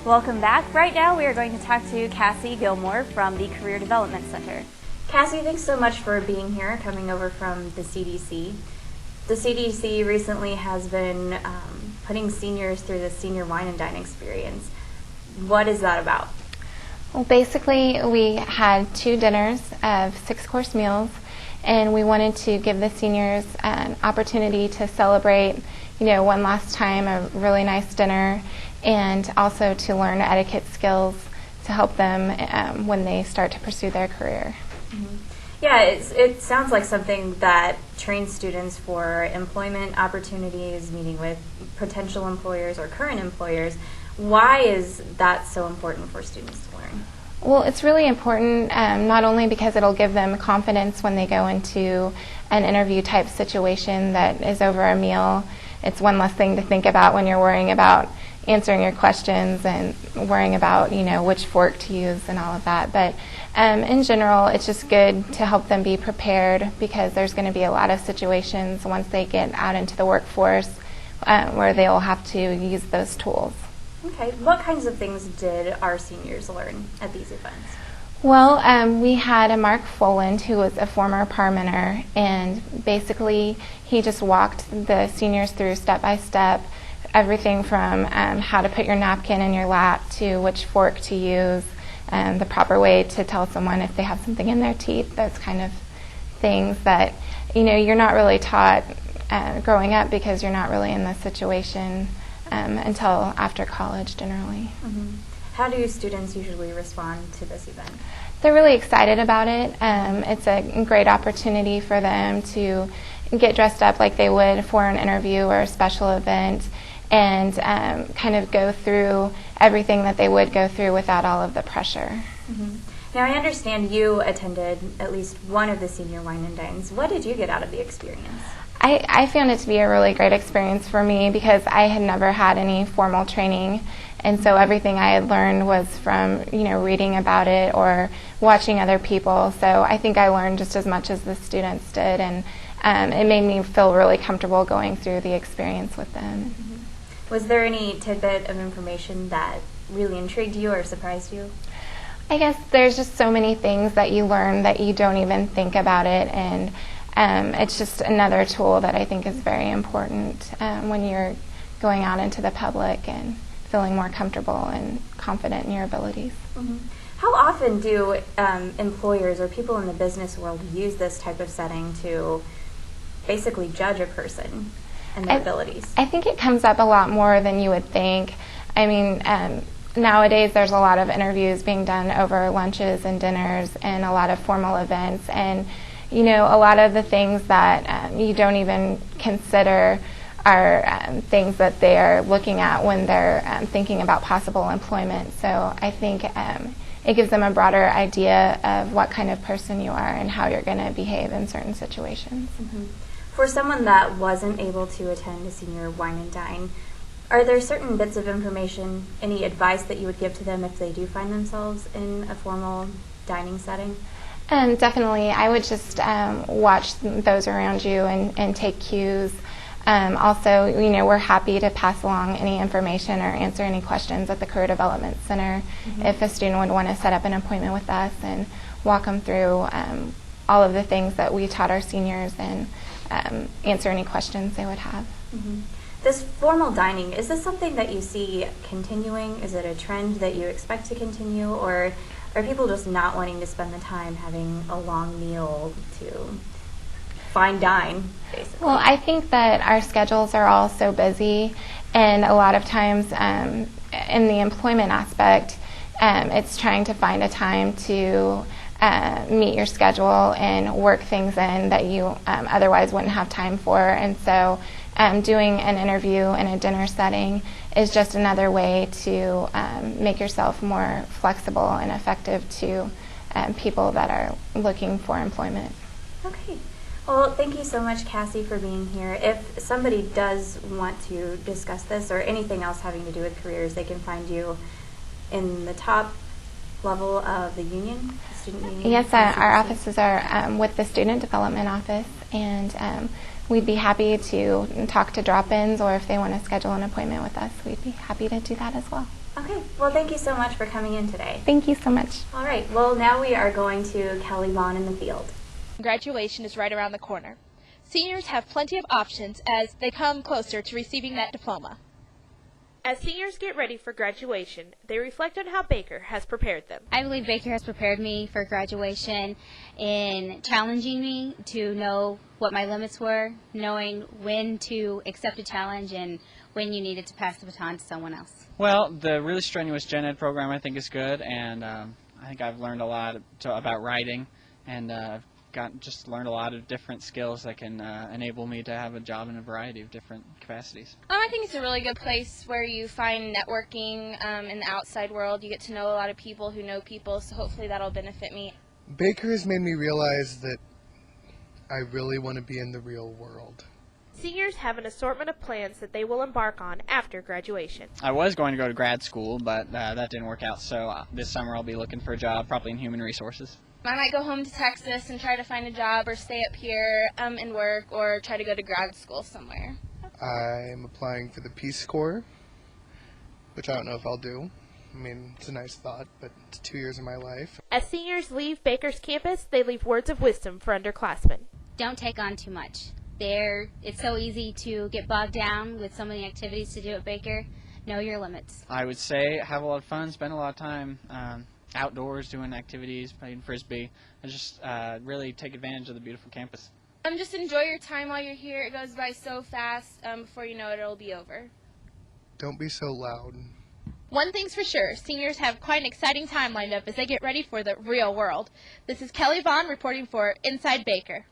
Welcome back. Right now we are going to talk to Cassie Gilmore from the Career Development Center. Cassie, thanks so much for being here, coming over from the CDC. The CDC recently has been putting seniors through the Senior Wine and Dine experience. What is that about? Well, basically, we had 2 dinners of 6-course meals, and we wanted to give the seniors an opportunity to celebrate, one last time, a really nice dinner, and also to learn etiquette skills to help them when they start to pursue their career. Mm-hmm. Yeah, it sounds like something that trains students for employment opportunities, meeting with potential employers or current employers. Why is that so important for students to learn? Well, it's really important not only because it'll give them confidence when they go into an interview type situation that is over a meal. It's one less thing to think about when you're worrying about answering your questions and worrying about, which fork to use and all of that. But in general, it's just good to help them be prepared because there's going to be a lot of situations once they get out into the workforce where they'll have to use those tools. Okay. What kinds of things did our seniors learn at these events? Well, we had a Mark Foland who was a former parmenter, and basically he just walked the seniors through step by step everything from how to put your napkin in your lap to which fork to use, the proper way to tell someone if they have something in their teeth, those kind of things that, you're not really taught growing up because you're not really in this situation until after college generally. Mm-hmm. How do students usually respond to this event? They're really excited about it. It's a great opportunity for them to get dressed up like they would for an interview or a special event and kind of go through everything that they would go through without all of the pressure. Mm-hmm. Now, I understand you attended at least one of the Senior Wine and Dines. What did you get out of the experience? I found it to be a really great experience for me because I had never had any formal training, and so everything I had learned was from reading about it or watching other people. So I think I learned just as much as the students did, and it made me feel really comfortable going through the experience with them. Mm-hmm. Was there any tidbit of information that really intrigued you or surprised you? I guess there's just so many things that you learn that you don't even think about it, and it's just another tool that I think is very important when you're going out into the public and feeling more comfortable and confident in your abilities. Mm-hmm. How often do employers or people in the business world use this type of setting to basically judge a person and their abilities? I think it comes up a lot more than you would think. I mean, nowadays there's a lot of interviews being done over lunches and dinners and a lot of formal events, and a lot of the things that you don't even consider are things that they are looking at when they're thinking about possible employment. So I think it gives them a broader idea of what kind of person you are and how you're going to behave in certain situations. Mm-hmm. For someone that wasn't able to attend a Senior Wine and Dine, are there certain bits of information, any advice that you would give to them if they do find themselves in a formal dining setting? Definitely. I would just watch those around you and take cues. Also, we're happy to pass along any information or answer any questions at the Career Development Center. Mm-hmm. If a student would want to set up an appointment with us and walk them through all of the things that we taught our seniors and answer any questions they would have. Mm-hmm. This formal dining, is this something that you see continuing? Is it a trend that you expect to continue, or are people just not wanting to spend the time having a long meal to fine dine, basically? Well, I think that our schedules are all so busy, and a lot of times in the employment aspect, it's trying to find a time to meet your schedule and work things in that you otherwise wouldn't have time for. And so doing an interview in a dinner setting is just another way to make yourself more flexible and effective to people that are looking for employment. Okay. Well, thank you so much, Cassie, for being here. If somebody does want to discuss this or anything else having to do with careers, they can find you in the top level of the union, the student union? Yes, our offices are with the Student Development Office, and we'd be happy to talk to drop-ins, or if they want to schedule an appointment with us, we'd be happy to do that as well. Okay, well, thank you so much for coming in today. Thank you so much. All right, well, now we are going to Kelly Vaughn in the field. Graduation is right around the corner. Seniors have plenty of options as they come closer to receiving that diploma. As seniors get ready for graduation, they reflect on how Baker has prepared them. I believe Baker has prepared me for graduation in challenging me to know what my limits were, knowing when to accept a challenge and when you needed to pass the baton to someone else. Well, the really strenuous gen ed program I think is good, and I think I've learned a lot about writing, and I've just learned a lot of different skills that can enable me to have a job in a variety of different capacities. I think it's a really good place where you find networking in the outside world. You get to know a lot of people who know people, so hopefully that'll benefit me. Baker has made me realize that I really want to be in the real world. Seniors have an assortment of plans that they will embark on after graduation. I was going to go to grad school, but that didn't work out, so this summer I'll be looking for a job, probably in human resources. I might go home to Texas and try to find a job or stay up here and work or try to go to grad school somewhere. I'm applying for the Peace Corps, which I don't know if I'll do. I mean, it's a nice thought, but it's 2 years of my life. As seniors leave Baker's campus, they leave words of wisdom for underclassmen. Don't take on too much. It's so easy to get bogged down with so many activities to do at Baker. Know your limits. I would say have a lot of fun, spend a lot of time outdoors doing activities, playing frisbee, and just really take advantage of the beautiful campus. Just enjoy your time while you're here. It goes by so fast. Before you know it, it'll be over. Don't be so loud. One thing's for sure, seniors have quite an exciting time lined up as they get ready for the real world. This is Kelly Vaughn reporting for Inside Baker.